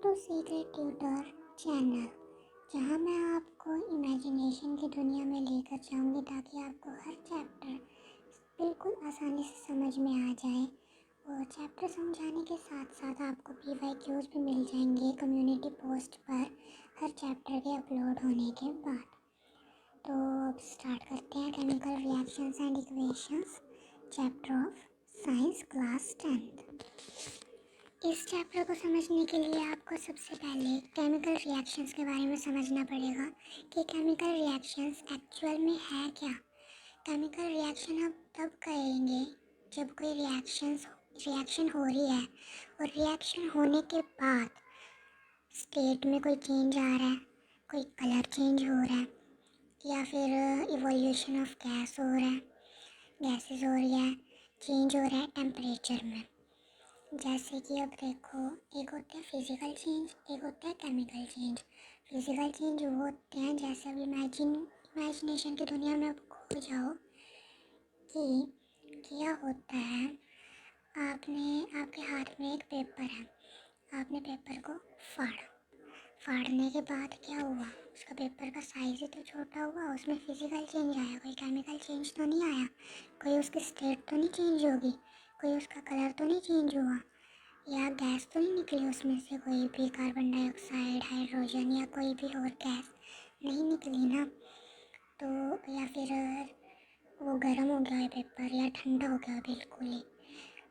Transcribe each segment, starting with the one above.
To secret tutor channel, जहां मैं आपको इमेजिनेशन की दुनिया में लेकर जाऊंगी ताकि आपको हर चैप्टर बिल्कुल आसानी से समझ में आ जाए। और चैप्टर समझाने के साथ साथ आपको PYQs भी मिल जाएंगे कम्युनिटी पोस्ट पर हर चैप्टर के अपलोड होने के बाद। तो अब स्टार्ट करते हैं chemical reactions and equations, chapter of science class 10th। इस चैप्टर को समझने के लिए आपको सबसे पहले केमिकल रिएक्शंस के बारे में समझना पड़ेगा कि केमिकल रिएक्शंस एक्चुअल में है क्या। केमिकल रिएक्शन आप तब करेंगे जब कोई रिएक्शन हो रही है और रिएक्शन होने के बाद स्टेट में कोई चेंज आ रहा है, कोई कलर चेंज हो रहा है या फिर इवोल्यूशन ऑफ गैस हो रहा है, गैसेस हो रही है, चेंज हो रहा है टेम्परेचर में। जैसे कि अब देखो, एक होता है फिज़िकल चेंज, एक होता है केमिकल चेंज। फिज़िकल चेंज वो होते हैं जैसे अब इमेजिनेशन की दुनिया में अब खो जाओ कि क्या होता है। आपके हाथ में एक पेपर है, आपने पेपर को फाड़ने के बाद क्या हुआ, उसका पेपर का साइज़ ही तो छोटा हुआ, उसमें फिज़िकल चेंज आया, कोई केमिकल चेंज तो नहीं आया, कोई उसकी स्टेट तो नहीं चेंज होगी, कोई उसका कलर तो नहीं चेंज हुआ, या गैस तो नहीं निकली उसमें से कोई भी कार्बन डाइऑक्साइड, हाइड्रोजन या कोई भी और गैस नहीं निकली ना। तो या फिर वो गर्म हो गया है पेपर या ठंडा हो गया बिल्कुल ही,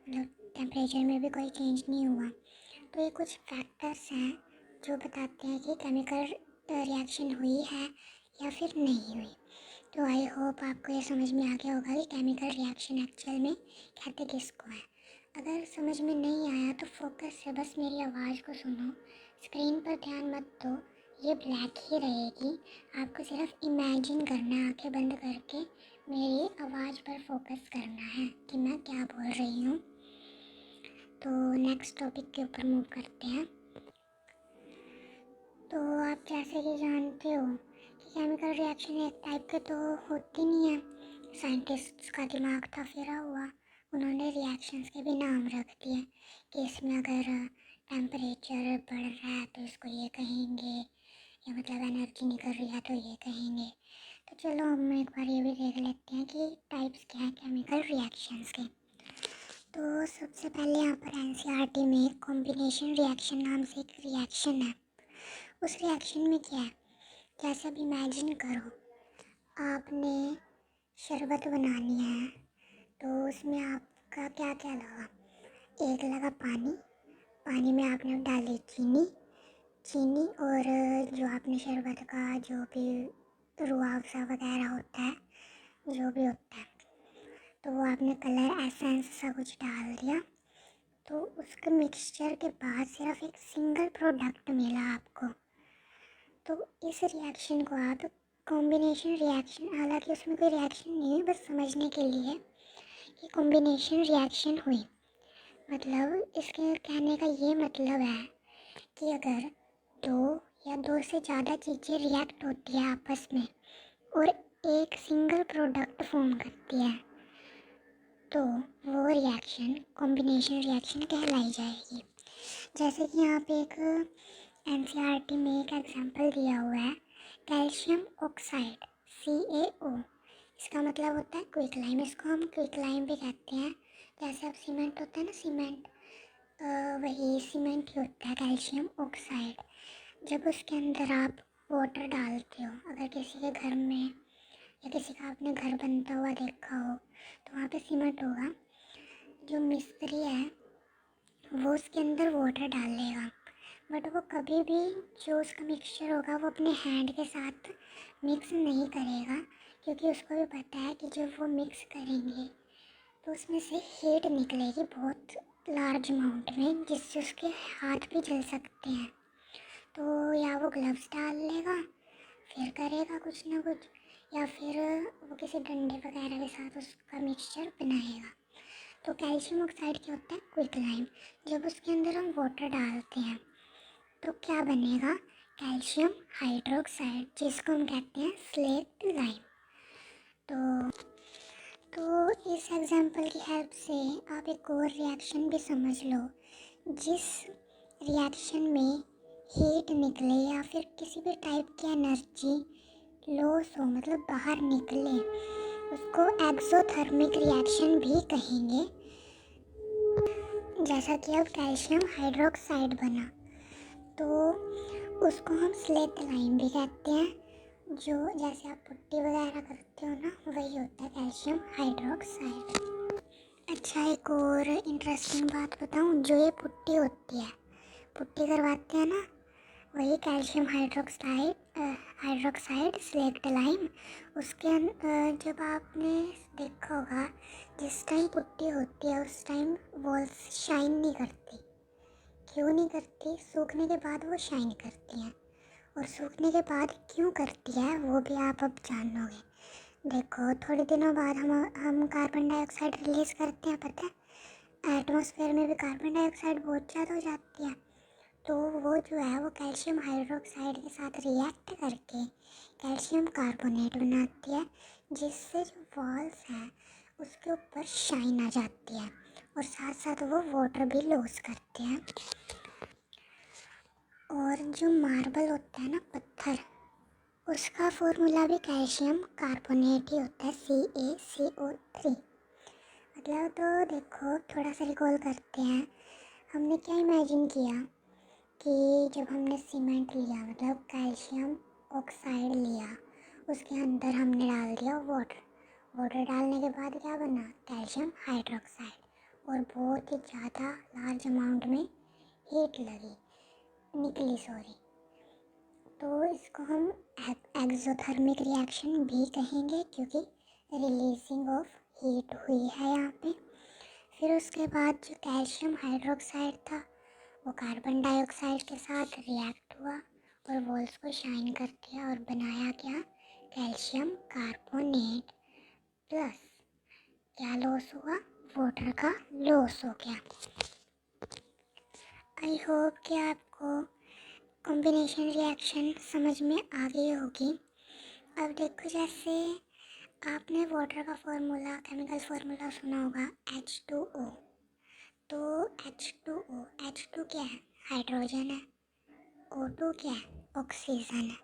मतलब टेम्परेचर में भी कोई चेंज नहीं हुआ। तो ये कुछ फैक्टर्स हैं जो बताते हैं कि केमिकल रिएक्शन हुई है या फिर नहीं हुई। तो आई होप आपको ये समझ में आ गया होगा कि केमिकल रिएक्शन एक्चुअल में कहते किसको है। अगर समझ में नहीं आया तो फोकस से बस मेरी आवाज़ को सुनो, स्क्रीन पर ध्यान मत दो, ये ब्लैक ही रहेगी। आपको सिर्फ इमेजिन करना है, आंखें बंद करके मेरी आवाज़ पर फोकस करना है कि मैं क्या बोल रही हूँ। तो नेक्स्ट टॉपिक के ऊपर मूव करते हैं। तो आप जैसे कि जानते हो कि केमिकल रिएक्शन एक टाइप के तो होती नहीं है। साइंटिस्ट्स का दिमाग था फिरा हुआ, उन्होंने रिएक्शंस के भी नाम रख दिए कि इसमें अगर टेम्परेचर बढ़ रहा है तो इसको ये कहेंगे, या मतलब एनर्जी निकल रही है तो ये कहेंगे। तो चलो हम एक बार ये भी देख लेते हैं कि टाइप्स क्या हैं केमिकल रिएक्शंस के। तो सबसे पहले यहाँ पर NCERT में कॉम्बिनेशन रिएक्शन नाम से एक रिएक्शन है। उस रिएक्शन में क्या है, जैसे अब इमेजिन करो आपने शरबत बनानी है, तो उसमें आपका क्या क्या लगा, एक लगा पानी में आपने डाली चीनी और जो आपने शरबत का जो भी रूह अफ़ज़ा वगैरह होता है, जो भी होता है, तो वो आपने कलर एसेंस सब कुछ डाल दिया। तो उसके मिक्सचर के बाद सिर्फ एक सिंगल प्रोडक्ट मिला आपको। तो इस रिएक्शन को आप कॉम्बिनेशन रिएक्शन, हालांकि उसमें कोई रिएक्शन नहीं है, बस समझने के लिए कि कॉम्बिनेशन रिएक्शन हुई। मतलब इसके कहने का ये मतलब है कि अगर दो से ज़्यादा चीज़ें रिएक्ट होती है आपस में और एक सिंगल प्रोडक्ट फॉर्म करती है, तो वो रिएक्शन कॉम्बिनेशन रिएक्शन कहलाई जाएगी। जैसे कि यहाँ पे एक NCERT में एक एग्जांपल दिया हुआ है, कैल्शियम ऑक्साइड CaO। इसका मतलब होता है क्विकलाइम, इसको हम क्विकलाइम भी कहते हैं। जैसे अब सीमेंट होता है ना, वही सीमेंट ही होता है कैल्शियम ऑक्साइड। जब उसके अंदर आप वाटर डालते हो, अगर किसी के घर में या किसी का आपने घर बनता हुआ देखा हो तो वहाँ पे सीमेंट होगा, जो मिस्त्री है वो उसके अंदर वाटर डाल लेगा, बट वो कभी भी जो उसका मिक्सचर होगा वो अपने हैंड के साथ मिक्स नहीं करेगा, क्योंकि उसको भी पता है कि जब वो मिक्स करेंगे तो उसमें से हीट निकलेगी बहुत लार्ज अमाउंट में, जिससे उसके हाथ भी जल सकते हैं। तो या वो ग्लव्स डाल लेगा फिर करेगा कुछ ना कुछ, या फिर वो किसी डंडे वगैरह के साथ उसका मिक्सचर बनाएगा। तो कैल्शियम ऑक्साइड क्या होता है, क्विकलाइम। जब उसके अंदर हम वाटर डालते हैं तो क्या बनेगा, कैल्शियम हाइड्रोक्साइड, जिसको हम कहते हैं स्लेट लाइम। तो इस एग्जांपल की हेल्प से आप एक और रिएक्शन भी समझ लो, जिस रिएक्शन में हीट निकले या फिर किसी भी टाइप की एनर्जी लॉस हो, मतलब बाहर निकले, उसको एक्सोथर्मिक रिएक्शन भी कहेंगे। जैसा कि अब कैल्शियम हाइड्रोक्साइड बना तो उसको हम स्लेट लाइम भी कहते हैं। जो जैसे आप पुट्टी वगैरह करते हो ना, वही होता है कैल्शियम हाइड्रोक्साइड। अच्छा, एक और इंटरेस्टिंग बात बताऊं, जो ये पुट्टी होती है, पुट्टी करवाते हैं ना, वही कैल्शियम हाइड्रोक्साइड स्लेक्ट लाइम। उसके जब आपने देखा होगा, जिस टाइम पुट्टी होती है उस टाइम वॉल्स शाइन नहीं करती। क्यों नहीं करती? सूखने के बाद वो शाइन करती हैं, और सूखने के बाद क्यों करती है वो भी आप अब जान लोगे। देखो, थोड़े दिनों बाद हम कार्बन डाइऑक्साइड रिलीज़ करते हैं, पता है? एटमॉस्फेयर में भी कार्बन डाइऑक्साइड बहुत ज़्यादा हो जाती है, तो वो जो है वो कैल्शियम हाइड्रोक्साइड के साथ रिएक्ट करके कैल्शियम कार्बोनेट बनाती है, जिससे जो वॉल्स हैं उसके ऊपर शाइन आ जाती है, और साथ साथ वो वाटर भी लॉस करते हैं। और जो मार्बल होता है ना, पत्थर, उसका फॉर्मूला भी कैल्शियम कार्बोनेट ही होता है, CaCO3। मतलब तो देखो, थोड़ा सा रिकॉल करते हैं, हमने क्या इमेजिन किया कि जब हमने सीमेंट लिया, मतलब कैल्शियम ऑक्साइड लिया, उसके अंदर हमने डाल दिया वाटर डालने के बाद क्या बना? कैल्शियम हाइड्रोक्साइड, और बहुत ही ज़्यादा लार्ज अमाउंट में हीट निकली, तो इसको हम एक्सोथर्मिक रिएक्शन भी कहेंगे, क्योंकि रिलीजिंग ऑफ हीट हुई है यहाँ पे। फिर उसके बाद जो कैल्शियम हाइड्रोक्साइड था वो कार्बन डाइऑक्साइड के साथ रिएक्ट हुआ और वॉल्स को शाइन कर दिया, और बनाया क्या? Calcium carbonate. प्लस क्या लॉस हुआ? वाटर का लॉस हो गया। आई होप कि आपको कॉम्बिनेशन रिएक्शन समझ में आ गई होगी। अब देखो, जैसे आपने वाटर का फॉर्मूला, केमिकल फार्मूला सुना होगा, H2O। तो H2 क्या है? हाइड्रोजन है। O2 क्या है? ऑक्सीजन है।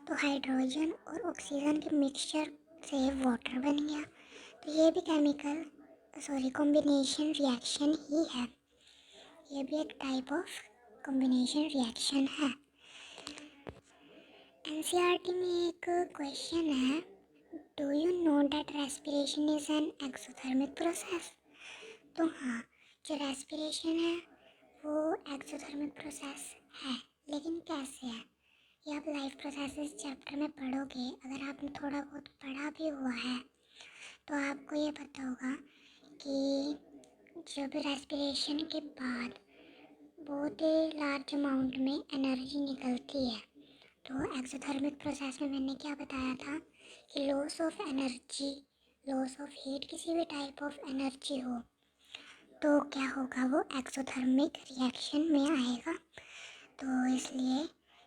तो हाइड्रोजन और ऑक्सीजन के मिक्सचर से वाटर बन गया। तो ये भी कॉम्बिनेशन रिएक्शन ही है। ये भी एक टाइप ऑफ कॉम्बिनेशन रिएक्शन है। एनसीईआरटी में एक क्वेश्चन है, do you know that respiration is an exothermic process? तो हाँ, जो रेस्पिरेशन है वो एक्सोथर्मिक प्रोसेस है, लेकिन कैसे है ये आप लाइफ प्रोसेसेस चैप्टर में पढ़ोगे। अगर आपने थोड़ा बहुत पढ़ा भी हुआ है तो आपको ये पता होगा कि जब रेस्पिरेशन के बाद बहुत ही लार्ज अमाउंट में एनर्जी निकलती है, तो एक्सोथर्मिक प्रोसेस में मैंने क्या बताया था कि loss of energy, loss of heat, किसी भी टाइप ऑफ एनर्जी हो तो क्या होगा? वो एक्सोथर्मिक रिएक्शन में आएगा। तो इसलिए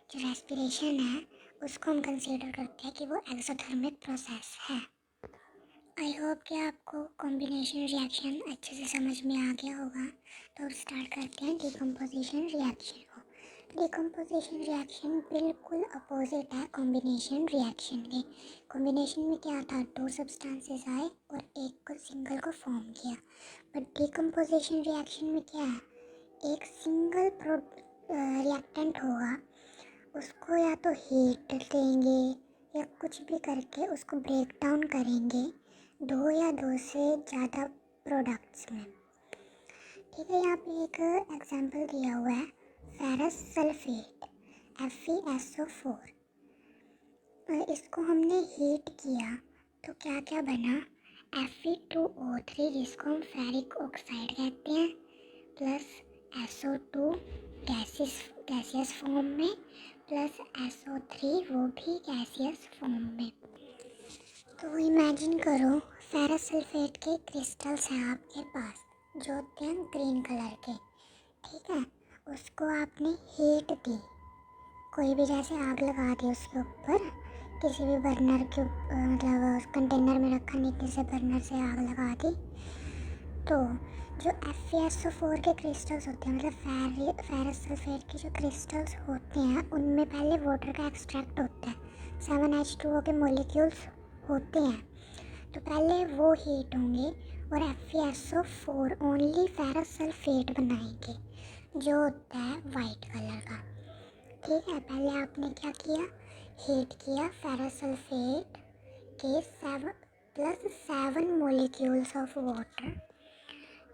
जो रेस्पिरेशन है उसको हम कंसीडर करते हैं कि वो एक्सोथर्मिक प्रोसेस है। आई होप कि आपको कॉम्बिनेशन रिएक्शन अच्छे से समझ में आ गया होगा। तो अब स्टार्ट करते हैं डिकम्पोजिशन रिएक्शन को। डिकम्पोजिशन रिएक्शन बिल्कुल अपोजिट है कॉम्बिनेशन रिएक्शन के। कॉम्बिनेशन में क्या था? दो सब्सटेंसेस आए और एक को सिंगल को फॉर्म किया। बट डिकम्पोजिशन रिएक्शन में क्या है? एक सिंगल रिएक्टेंट होगा, उसको या तो हीट देंगे या कुछ भी करके उसको ब्रेक डाउन करेंगे दो या दो से ज़्यादा प्रोडक्ट्स में। ठीक है, यहाँ पे एक एग्जांपल दिया हुआ है, फेरस सल्फेट FeSO4। इसको हमने हीट किया तो क्या क्या बना? Fe2O3, जिसको हम फेरिक ऑक्साइड कहते हैं, प्लस SO2 गैसियस फॉर्म में, प्लस SO3 वो भी गैसियस फॉर्म में। तो इमेजिन करो, फेरस सल्फेट के क्रिस्टल्स हैं आपके पास जो होते हैं ग्रीन कलर के। ठीक है, उसको आपने हीट दी, कोई भी जैसे आग लगा दी उसके ऊपर, किसी भी बर्नर के मतलब कंटेनर में रखा, नीचे से बर्नर से आग लगा दी। तो जो FeSO4 के क्रिस्टल्स होते हैं, मतलब फेरस सल्फेट के जो क्रिस्टल्स होते हैं, उनमें पहले वाटर का एक्सट्रैक्ट होता है। 7H2O के मोलिक्यूल्स होते हैं, तो पहले वो हीट होंगे और FeSO4 ओनली फेरस सल्फेट बनाएंगे, जो होता है वाइट कलर का। ठीक है, पहले आपने क्या किया, हीट किया फेरस सल्फेट के 7 मोलिक्यूल्स ऑफ वाटर।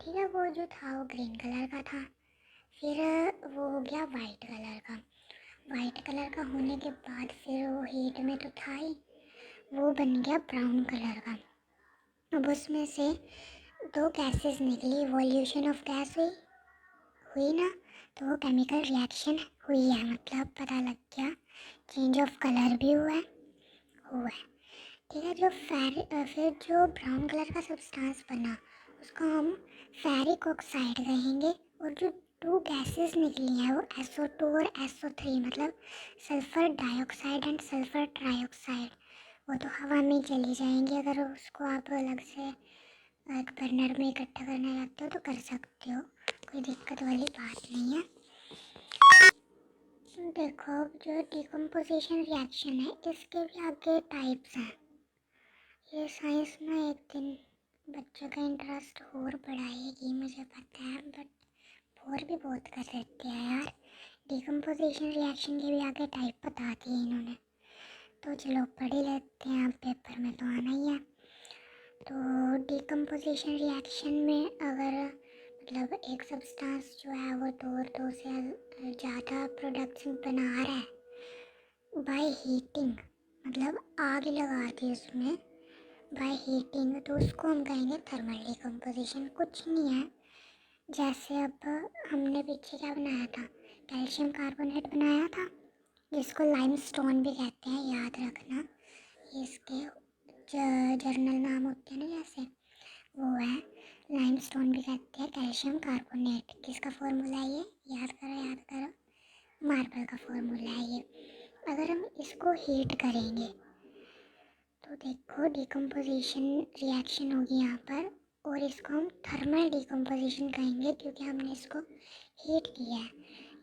ठीक है, वो जो था वो ग्रीन कलर का था। फिर वो हो गया वाइट कलर का। वाइट कलर का होने के बाद फिर वो हीट में तो था ही, वो बन गया ब्राउन कलर का। अब उसमें से 2 गैसेस निकली, इवोल्यूशन ऑफ गैस हुई ना, तो वो केमिकल रिएक्शन हुई है, मतलब पता लग गया, चेंज ऑफ कलर भी हुआ है। ठीक है, फिर जो ब्राउन कलर का सब्सटेंस बना उसको हम फेरिक ऑक्साइड कहेंगे। और जो 2 गैसेस निकली हैं वो SO2 और SO3, मतलब sulphur dioxide and sulphur trioxide, वो तो हवा में चली जाएंगी। अगर उसको आप अलग से एक बर्नर में इकट्ठा करना चाहते हो तो कर सकते हो, कोई दिक्कत वाली बात नहीं है। देखो, जो डिकम्पोजिशन रिएक्शन है इसके भी आगे टाइप्स हैं। ये साइंस ना एक दिन बच्चों का इंटरेस्ट और बढ़ाएगी, मुझे पता है, बट बोर भी बहुत कर देते हैं यार। डिकम्पोजिशन रिएक्शन के भी आगे टाइप बता दिए इन्होंने, तो चलो पढ़ ही लेते हैं, अब पेपर में तो आना ही है। तो डिकम्पोजिशन रिएक्शन में अगर मतलब एक सब्सटेंस जो है वो 2 और 2 से ज़्यादा प्रोडक्ट्स बना रहा है बाय हीटिंग, मतलब आग लगा दी उसमें बाय हीटिंग, तो उसको हम कहेंगे थर्मल डिकम्पोजिशन। कुछ नहीं है, जैसे अब हमने पीछे क्या बनाया था, कैल्शियम कार्बोनेट बनाया था, जिसको लाइमस्टोन भी कहते हैं, याद रखना, ये इसके जर्नल नाम होते हैं ना, जैसे वो है, लाइमस्टोन भी कहते हैं कैल्शियम कार्बोनेट। किसका फॉर्मूला है ये, याद करो, मार्बल का फॉर्मूला है ये। अगर हम इसको हीट करेंगे तो देखो डिकम्पोजिशन रिएक्शन होगी यहाँ पर, और इसको हम थर्मल डिकम्पोजिशन कहेंगे क्योंकि हमने इसको हीट किया है।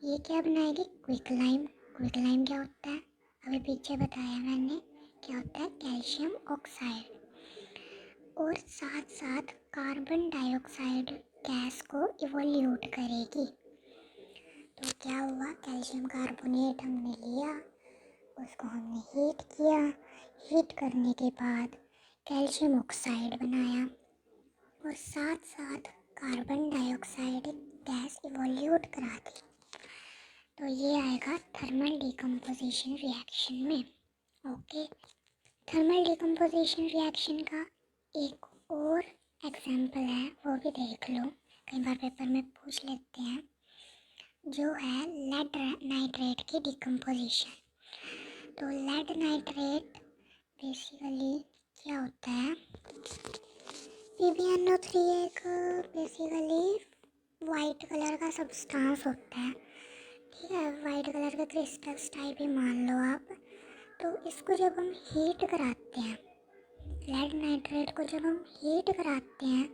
ये क्या बनाएगी, क्विक लाइम। क्विक लाइम क्या होता है, अभी पीछे बताया मैंने, क्या होता है, कैल्शियम ऑक्साइड, और साथ साथ कार्बन डाइऑक्साइड गैस को इवोल्यूट करेगी। तो क्या हुआ, कैल्शियम कार्बोनेट हमने लिया, उसको हमने हीट किया, हीट करने के बाद कैल्शियम ऑक्साइड बनाया, और साथ साथ कार्बन डाइऑक्साइड गैस इवोल्यूट करा दी। तो ये आएगा थर्मल डिकम्पोजिशन रिएक्शन में। ओके, थर्मल डिकम्पोजिशन रिएक्शन का एक और एग्जाम्पल है, वो भी देख लो, कई बार पेपर में पूछ लेते हैं, जो है लेड नाइट्रेट की डिकम्पोजिशन। तो लेड नाइट्रेट बेसिकली क्या होता है, PbNO3 एक बेसिकली वाइट कलर का सब्सटेंस होता है। ठीक है, वाइट कलर का क्रिस्टल्स टाइप ही मान लो आप। तो इसको जब हम हीट कराते हैं, लेड नाइट्रेट को जब हम हीट कराते हैं,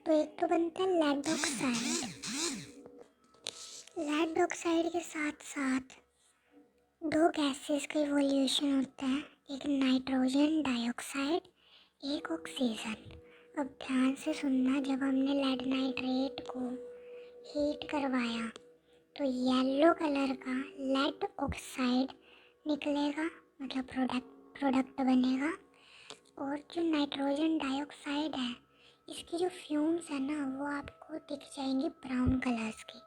तो एक तो बनता है लेड ऑक्साइड। लेड ऑक्साइड के साथ साथ 2 गैसेस का इवोल्यूशन होता है, एक नाइट्रोजन डाइऑक्साइड, एक ऑक्सीजन। अब ध्यान से सुनना, जब हमने लेड नाइट्रेट को हीट करवाया तो येलो कलर का लेड ऑक्साइड निकलेगा, मतलब प्रोडक्ट बनेगा। और जो नाइट्रोजन डाइऑक्साइड है, इसकी जो फ्यूम्स है ना, वो आपको दिख जाएंगी ब्राउन कलर के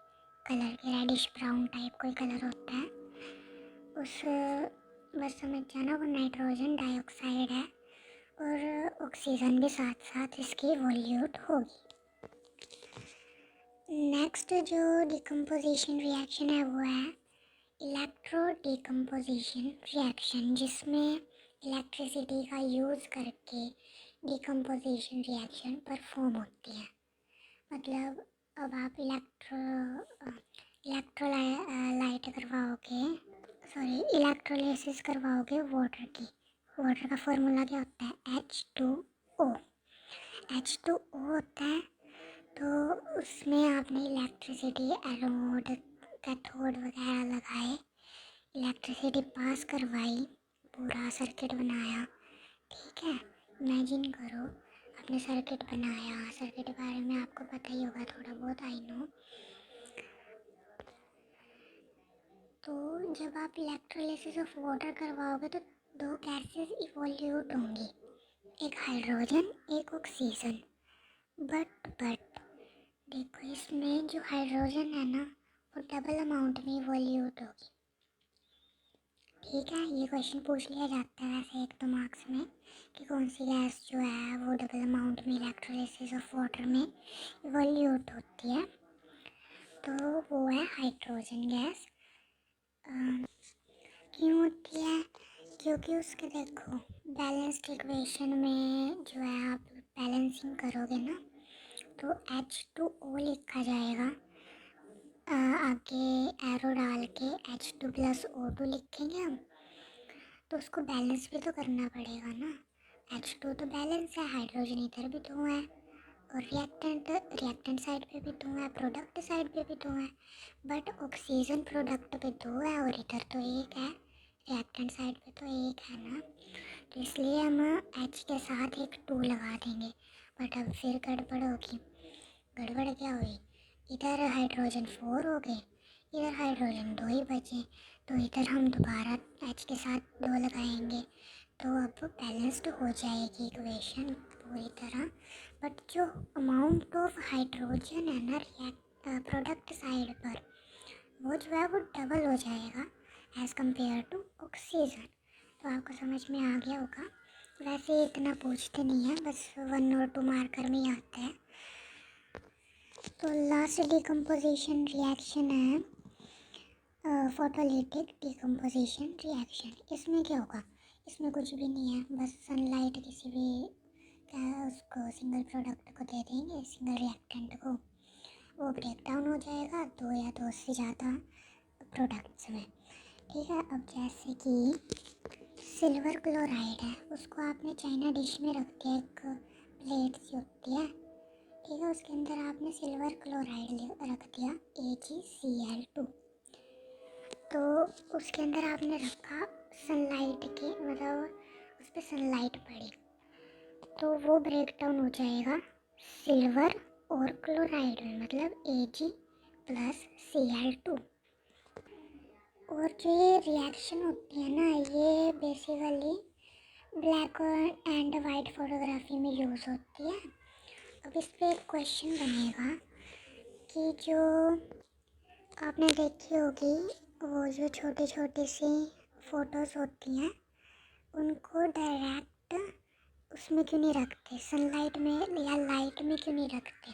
रेडिश ब्राउन टाइप कोई कलर होता है उस, बस समझ जाना वो नाइट्रोजन डाइऑक्साइड है, और ऑक्सीजन भी साथ साथ इसकी वॉल्यूट होगी। नेक्स्ट जो डिकम्पोजिशन रिएक्शन है वो है इलेक्ट्रो डिकम्पोजिशन रिएक्शन, जिसमें इलेक्ट्रिसिटी का यूज़ करके डिकम्पोजिशन रिएक्शन परफॉर्म होती है। मतलब अब आप इलेक्ट्रोलाइसिस करवाओगे वाटर की। वाटर का फॉर्मूला क्या होता है, H2O। H2O होता है, तो उसमें आपने इलेक्ट्रिसिटी, एनोड, कैथोड वगैरह लगाए, इलेक्ट्रिसिटी पास करवाई, पूरा सर्किट बनाया। ठीक है, इमेजिन करो आपने सर्किट बनाया। सर्किट के बारे में आपको पता ही होगा थोड़ा बहुत, आई नो। तो जब आप इलेक्ट्रोलिसिस ऑफ वाटर करवाओगे तो दो गैसेस इवोल्यूट होंगी, एक हाइड्रोजन, एक ऑक्सीजन। बट देखो, इसमें जो हाइड्रोजन है ना, वो डबल अमाउंट में इवोल्यूट होगी। ठीक है, ये क्वेश्चन पूछ लिया जाता है वैसे एक दो मार्क्स में कि कौन सी गैस जो है वो डबल अमाउंट में इलेक्ट्रोलिसिस ऑफ वाटर में इवोल्यूट होती है। तो वो है हाइड्रोजन गैस। क्यों होती है? क्योंकि उसके देखो बैलेंस्ड इक्वेशन में जो है आप बैलेंसिंग करोगे ना, तो H2O लिखा जाएगा। आगे एरो डाल के H2+O2 लिखेंगे हम, तो उसको बैलेंस भी तो करना पड़ेगा ना। H2 तो बैलेंस है, हाइड्रोजन इधर भी दो है, और रिएक्टेंट साइड पे भी दो है, प्रोडक्ट साइड पे भी दो है। बट ऑक्सीजन प्रोडक्ट पे दो है और इधर तो एक है, रिएक्टेंट साइड पे तो एक है ना। तो इसलिए हम H के साथ एक 2 लगा देंगे। बट अब फिर गड़बड़ होगी। गड़बड़ क्या हुई? इधर हाइड्रोजन 4 हो गए, इधर हाइड्रोजन 2 ही बचे, तो इधर हम दोबारा H के साथ 2 लगाएंगे, तो अब बैलेंस्ड हो जाएगी इक्वेशन पूरी तरह। बट जो अमाउंट ऑफ हाइड्रोजन है ना प्रोडक्ट साइड पर, वो जो है वो डबल हो जाएगा एज़ कम्पेयर टू ऑक्सीजन। तो आपको समझ में आ गया होगा। वैसे इतना पूछते नहीं है, बस 1 और 2 मार्कर में ही आता है। तो लास्ट डिकम्पोजिशन रिएक्शन है फोटोलिटिक डिकम्पोजिशन रिएक्शन। इसमें क्या होगा? इसमें कुछ भी नहीं है, बस सनलाइट किसी भी उसको सिंगल प्रोडक्ट को दे देंगे, सिंगल रिएक्टेंट को, वो ब्रेक डाउन हो जाएगा 2 या 2 से ज़्यादा प्रोडक्ट्स में। ठीक है, अब जैसे कि सिल्वर क्लोराइड है, उसको आपने चाइना डिश में रख दिया, एक प्लेट सी होती है। ठीक है, उसके अंदर आपने सिल्वर क्लोराइड रख दिया AgCl2। तो उसके अंदर आपने रखा सनलाइट के, मतलब उस पर सनलाइट पड़ी, तो वो ब्रेक डाउन हो जाएगा सिल्वर और क्लोराइड में, मतलब Ag+Cl2। और जो ये रिएक्शन होती है ना, ये basically black and white photography में यूज़ होती है। अब इस पर एक क्वेश्चन बनेगा कि जो आपने देखी होगी वो जो छोटी छोटी सी फ़ोटोज़ होती हैं, उनको डायरेक्ट उसमें क्यों नहीं रखते, सनलाइट में या लाइट में क्यों नहीं रखते?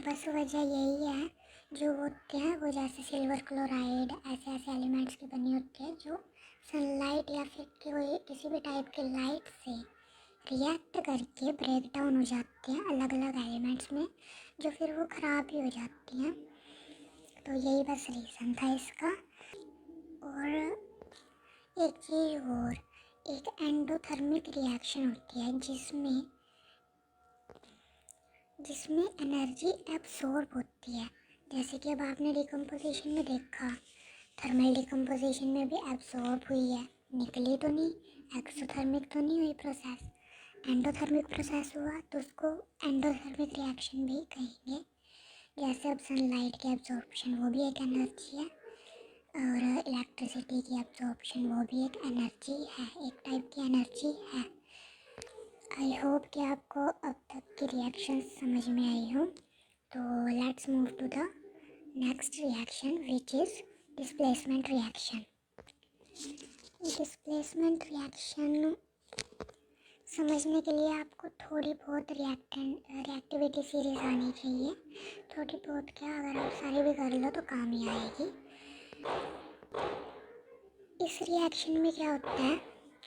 बस वजह यही है, जो होते हैं वो जैसे सिल्वर क्लोराइड ऐसे ऐसे एलिमेंट्स की बनी होती है जो सनलाइट या फिर कोई किसी भी टाइप के लाइट से रिएक्ट करके ब्रेक डाउन हो जाते हैं अलग अलग एलिमेंट्स में, जो फिर वो ख़राब भी हो जाती हैं। तो यही बस रीज़न था इसका। और एक चीज़ और, एक एंडोथर्मिक रिएक्शन होती है जिसमें एनर्जी एब्सॉर्ब होती है। जैसे कि अब आपने डिकम्पोजिशन में देखा, थर्मल डिकम्पोजिशन में भी एब्सॉर्ब हुई है, निकली तो नहीं, एक्सोथर्मिक तो नहीं हुई प्रोसेस, एंडोथर्मिक प्रोसेस हुआ, तो उसको एंडोथर्मिक रिएक्शन भी कहेंगे। जैसे अब सनलाइट की एब्जॉर्प्शन, वो भी एक एनर्जी है, और इलेक्ट्रिसिटी की एब्जॉर्प्शन, वो भी एक एनर्जी है, एक टाइप की एनर्जी है। आई होप कि आपको अब तक की रिएक्शन समझ में आई हो। तो let's move to the next reaction which is displacement reaction. Displacement reaction समझने के लिए आपको थोड़ी बहुत रिएक्टिविटी सीरीज आनी चाहिए। थोड़ी बहुत क्या, अगर आप सारी भी कर लो तो काम ही आएगी। इस रिएक्शन में क्या होता है,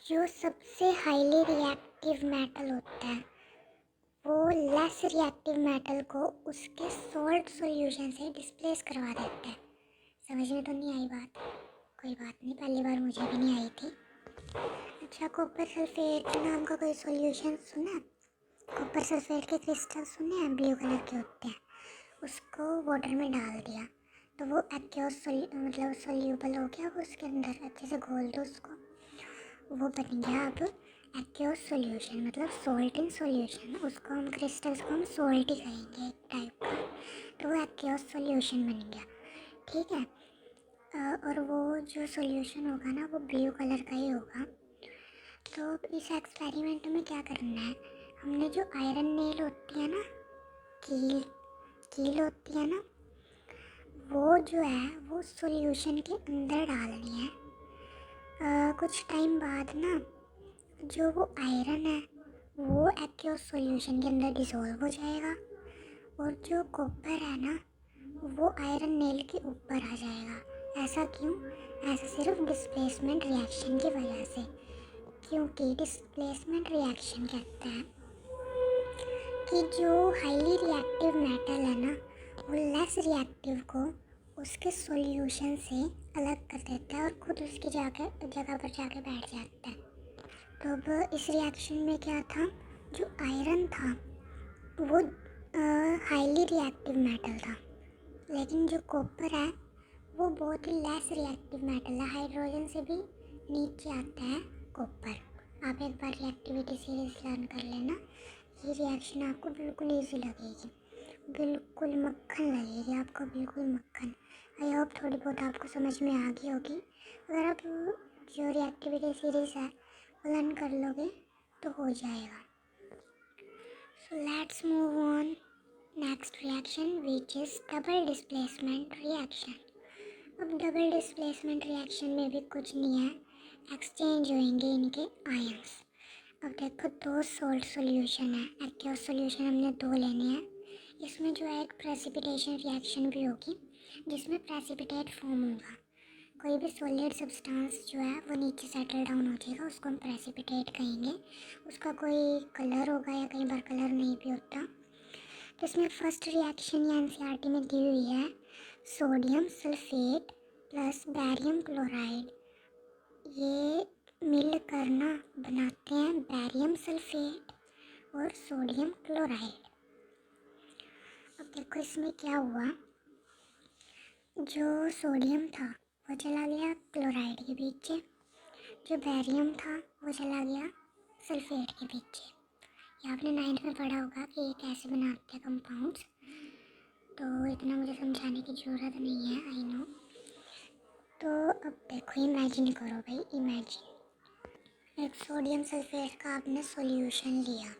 जो सबसे हाईली रिएक्टिव मेटल होता है वो लेस रिएक्टिव मेटल को उसके सॉल्ट सॉल्यूशन से डिस्प्लेस करवा देता है। समझ में तो नहीं आई बात? कोई बात नहीं, पहली बार मुझे भी नहीं आई थी। अच्छा, कॉपर सल्फेट नाम का कोई सॉल्यूशन सुना? कॉपर सल्फेट के क्रिस्टल सुने हैं, ब्लू कलर के होते हैं, उसको वाटर में डाल दिया तो वो एक्वस मतलब सोल्यूबल हो गया, वो उसके अंदर अच्छे से घोल दो उसको, वो बन गया अब एक्वस सॉल्यूशन, मतलब सोल्ट इन सॉल्यूशन। उसको हम क्रिस्टल्स को हम सोल्ट ही कहेंगे एक टाइप का, तो वो एक्वस सॉल्यूशन बन गया। ठीक है। और वो जो सॉल्यूशन होगा ना वो ब्लू कलर का ही होगा। तो इस एक्सपेरिमेंट में क्या करना है, हमने जो आयरन नेल होती है ना, कील कील होती है ना, वो जो है वो सॉल्यूशन के अंदर डालनी है। कुछ टाइम बाद ना जो वो आयरन है वो एक्वस सॉल्यूशन के अंदर डिसॉल्व हो जाएगा, और जो कॉपर है ना वो आयरन नेल के ऊपर आ जाएगा। ऐसा क्यों? ऐसा सिर्फ डिस्प्लेसमेंट रिएक्शन की वजह से, क्योंकि डिस्प्लेसमेंट रिएक्शन कहता है कि जो हाईली रिएक्टिव मेटल है ना वो लेस रिएक्टिव को उसके सॉल्यूशन से अलग कर देता है और खुद उसकी जगह पर जाके बैठ जाता है। तो अब इस रिएक्शन में क्या था, जो आयरन था वो हाईली रिएक्टिव मेटल था, लेकिन जो कॉपर है वो बहुत ही लेस रिएक्टिव मेटल है, हाइड्रोजन से भी नीचे आता है कॉपर। आप एक बार रिएक्टिविटी सीरीज लर्न कर लेना, ये रिएक्शन आपको बिल्कुल ईजी लगेगी, बिल्कुल मक्खन लगेगी आपको, बिल्कुल मक्खन। आई होप थोड़ी बहुत आपको समझ में आ गई होगी। अगर आप जो रिएक्टिविटी सीरीज है वो लर्न कर लोगे तो हो जाएगा। So let's move on next reaction which is double displacement reaction. अब डबल डिस्प्लेसमेंट रिएक्शन में भी कुछ नहीं है, एक्सचेंज होंगे इनके आयंस। अब देखो दो सोल्ट सॉल्यूशन है, एक्वस सॉल्यूशन हमने दो लेने हैं। इसमें जो है एक प्रेसिपिटेशन रिएक्शन भी होगी जिसमें प्रेसिपिटेट फॉर्म होगा। कोई भी सॉलिड सब्सटेंस जो है वो नीचे सेटल डाउन हो जाएगा, उसको हम प्रेसिपिटेट कहेंगे। उसका कोई कलर होगा या कई बार कलर नहीं भी होता। तो इसमें फर्स्ट रिएक्शन या एनसीईआरटी में दी हुई है sodium sulphate plus barium chloride, ये मिल कर ना बनाते हैं बैरियम सल्फेट और सोडियम क्लोराइड। अब देखो इसमें क्या हुआ, जो सोडियम था वो चला गया क्लोराइड के पीछे, जो बैरियम था वो चला गया सल्फेट के पीछे। ये आपने 9th में पढ़ा होगा कि ये कैसे बनाते हैं कंपाउंड्स, तो इतना मुझे समझाने की ज़रूरत नहीं है, आई नो। तो अब देखो इमेजिन करो भाई, इमेजिन एक सोडियम सल्फेट का आपने सॉल्यूशन लिया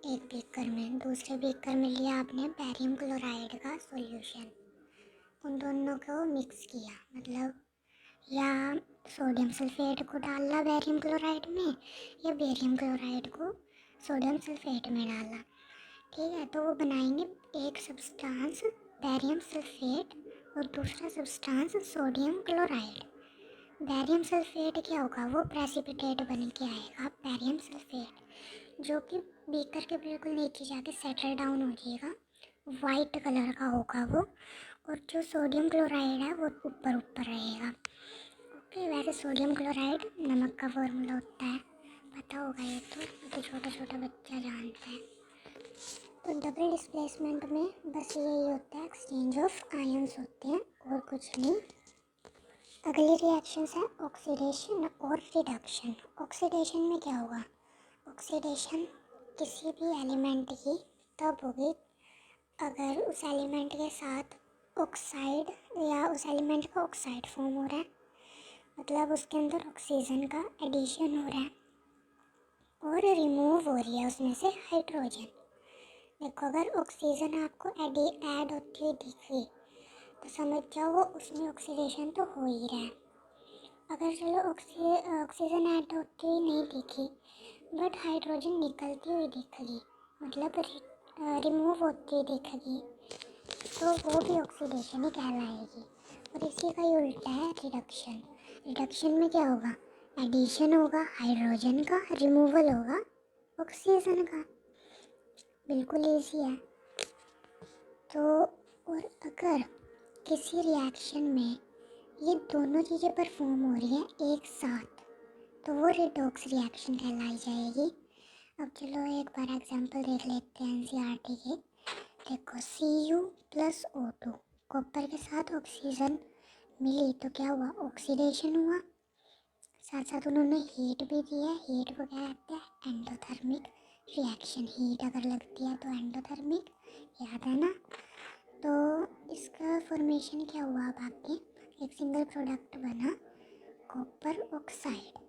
एक बीकर में, दूसरे बीकर में लिया आपने बैरियम क्लोराइड का सॉल्यूशन। उन दोनों को मिक्स किया, मतलब या सोडियम सल्फेट को डाला बैरियम क्लोराइड में या बैरियम क्लोराइड को सोडियम सल्फेट में डाला। ठीक है, तो वो बनाएंगे एक सब्सटेंस बैरियम सल्फेट और दूसरा substance sodium chloride. Barium sulphate क्या होगा, वो प्रेसिपिटेट बन के आएगा बैरियम सल्फेट, जो कि बीकर के बिल्कुल नीचे जाके सेटल डाउन हो जाएगा, वाइट कलर का होगा वो, और जो सोडियम क्लोराइड है वो ऊपर ऊपर रहेगा। ओके, वैसे सोडियम क्लोराइड नमक का फॉर्मूला होता है, पता होगा ये तो छोटा छोटा बच्चा जानता है। तो डबल डिस्प्लेसमेंट में बस यही होता है, एक्सचेंज ऑफ आयंस होते हैं और कुछ नहीं। अगली रिएक्शंस है ऑक्सीडेशन और रिडक्शन। ऑक्सीडेशन में क्या होगा, ऑक्सीडेशन किसी भी एलिमेंट की तब होगी अगर उस एलिमेंट के साथ ऑक्साइड या उस एलिमेंट का ऑक्साइड फॉर्म हो रहा है, मतलब उसके अंदर ऑक्सीजन का एडिशन हो रहा है और रिमूव हो रही है उसमें से हाइड्रोजन। देखो अगर ऑक्सीजन आपको ऐड होती हुई दिख गई तो समझ जाओ वो उसमें ऑक्सीडेशन तो हो ही रहा है। अगर चलो ऑक्सीजन ऐड होती हुई नहीं दिखी बट हाइड्रोजन निकलती हुई दिख गई, मतलब रिमूव होती हुई दिख गई, तो वो भी ऑक्सीडेशन ही कहलाएगी। और इसी का ही उल्टा है रिडक्शन। रिडक्शन में क्या होगा, एडिशन होगा हाइड्रोजन का, रिमूवल होगा ऑक्सीजन का, बिल्कुल ईजी है। तो और अगर किसी रिएक्शन में ये दोनों चीज़ें परफॉर्म हो रही हैं एक साथ तो वो रिडॉक्स रिएक्शन कहलाई जाएगी। अब चलो एक बार एग्जाम्पल देख लेते हैं एनसीईआरटी के। देखो Cu+O2 कॉपर के साथ ऑक्सीजन मिली तो क्या हुआ, ऑक्सीडेशन हुआ। साथ साथ उन्होंने हीट भी दिया, हीट को क्या कहते हैं, एंडोथर्मिक रिएक्शन। हीट अगर लगती है तो एंडोथर्मिक, याद है ना। तो इसका फॉर्मेशन क्या हुआ, अब आगे एक सिंगल प्रोडक्ट बना कॉपर ऑक्साइड,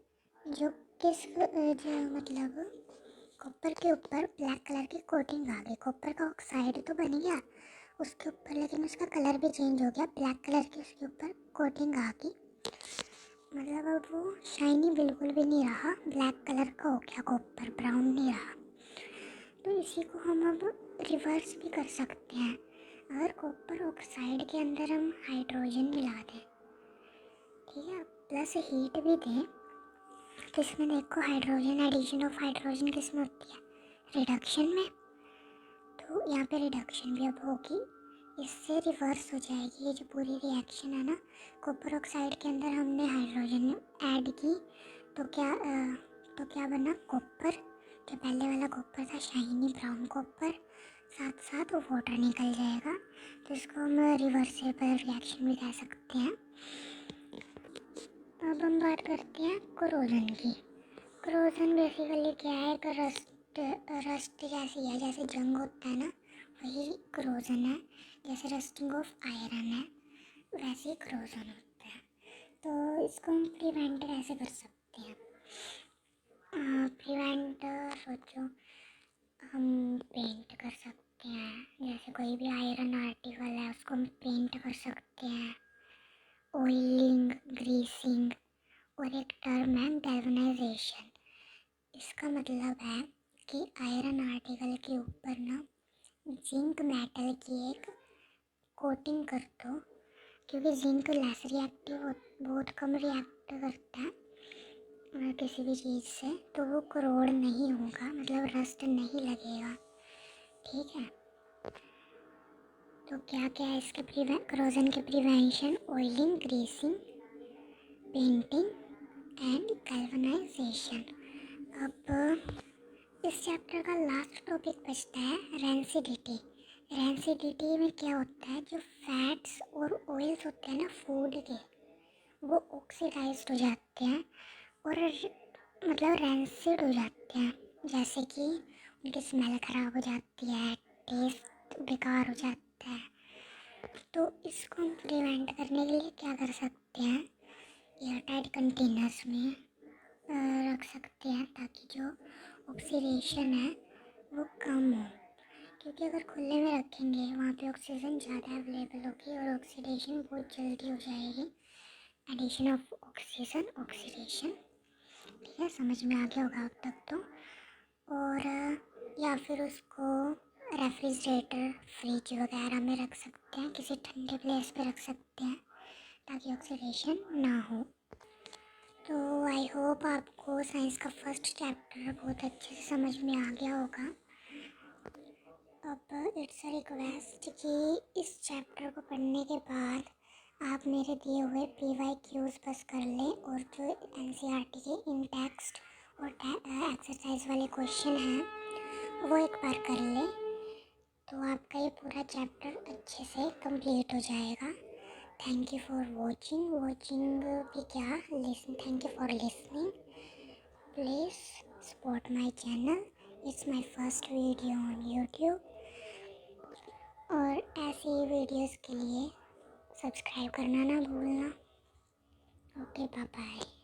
जो जो मतलब कॉपर के ऊपर ब्लैक कलर की कोटिंग आ गई। कॉपर का ऑक्साइड तो बन गया उसके ऊपर, लेकिन उसका कलर भी चेंज हो गया, ब्लैक कलर की उसके ऊपर कोटिंग आ गई। मतलब अब वो शाइनी बिल्कुल भी नहीं रहा, ब्लैक कलर का हो गया कॉपर, ब्राउन नहीं रहा। तो इसी को हम अब रिवर्स भी कर सकते हैं। अगर कॉपर ऑक्साइड के अंदर हम हाइड्रोजन मिला दें, ठीक है, प्लस हीट भी दें, तो इसमें देखो हाइड्रोजन, एडिशन ऑफ हाइड्रोजन किस में होती है, रिडक्शन में। तो यहाँ पे रिडक्शन भी अब होगी, इससे रिवर्स हो जाएगी ये जो पूरी रिएक्शन है ना। कॉपर ऑक्साइड के अंदर हमने हाइड्रोजन ऐड की तो क्या बना, कॉपर, जो पहले वाला कॉपर था शाइनी ब्राउन कॉपर, साथ साथ वो वाटर निकल जाएगा। तो इसको हम रिवर्सेबल रिएक्शन भी कह सकते हैं। अब हम बात करते हैं कोरोजन की। कोरोजन बेसिकली क्या है, एक रस्ट जैसी है, जैसे जंग होता है ना, वही कोरोजन है। जैसे रस्टिंग ऑफ आयरन है वैसे ही कोरोजन होता है। तो इसको हम प्रिवेंट कैसे कर सकते हैं, प्रिवेंट सोचो, हम पेंट कर सकते हैं। जैसे कोई भी आयरन आर्टिकल है उसको हम पेंट कर सकते हैं। ऑयलिंग, ग्रीसिंग, और एक टर्म है गैल्वनाइजेशन। इसका मतलब है कि आयरन आर्टिकल के ऊपर ना जिंक मेटल की एक कोटिंग कर दो, क्योंकि जिंक लेस रिएक्टिव, बहुत कम रिएक्ट करता है किसी भी चीज़ से, तो वो करोड़ नहीं होगा, मतलब रस्ट नहीं लगेगा, ठीक है। तो क्या क्या है इसके करोजन के prevention, oiling, greasing, painting and galvanization. अब इस चैप्टर का लास्ट टॉपिक बचता है रेंसिडिटी। रेंसिडिटी में क्या होता है, जो फैट्स और ऑयल्स होते हैं ना फूड के, वो ऑक्सीडाइज्ड हो जाते हैं और मतलब रेंसिड हो जाते हैं, जैसे कि उनकी स्मेल ख़राब हो जाती है, टेस्ट बेकार हो जाता है। तो इसको हम प्रिवेंट करने के लिए क्या कर सकते हैं, एयर टाइट कंटेनर्स में रख सकते हैं, ताकि जो ऑक्सीडेशन है वो कम हो। क्योंकि अगर खुले में रखेंगे वहाँ पे ऑक्सीजन ज़्यादा अवेलेबल होगी और ऑक्सीडेशन बहुत जल्दी हो जाएगी। एडिशन ऑफ ऑक्सीजन, ऑक्सीडेशन, ठीक है, समझ में आ गया होगा अब तक तो। और या फिर उसको रेफ्रिजरेटर, फ्रिज वगैरह में रख सकते हैं, किसी ठंडे प्लेस पे रख सकते हैं ताकि ऑक्सीडेशन ना हो। तो आई होप आपको साइंस का फर्स्ट चैप्टर बहुत अच्छे से समझ में आ गया होगा। अब इट्स अ रिक्वेस्ट कि इस चैप्टर को पढ़ने के बाद आप मेरे दिए हुए PYQs बस कर लें, और जो NCERT के इन टेक्स्ट और एक्सरसाइज वाले क्वेश्चन हैं वो एक बार कर लें, तो आपका ये पूरा चैप्टर अच्छे से कंप्लीट हो जाएगा। थैंक यू फॉर वॉचिंग भी क्या, listen, thank you for listening. Please support my channel, it's my first video on YouTube. और ऐसी वीडियोस के लिए सब्सक्राइब करना ना भूलना। Okay, bye bye.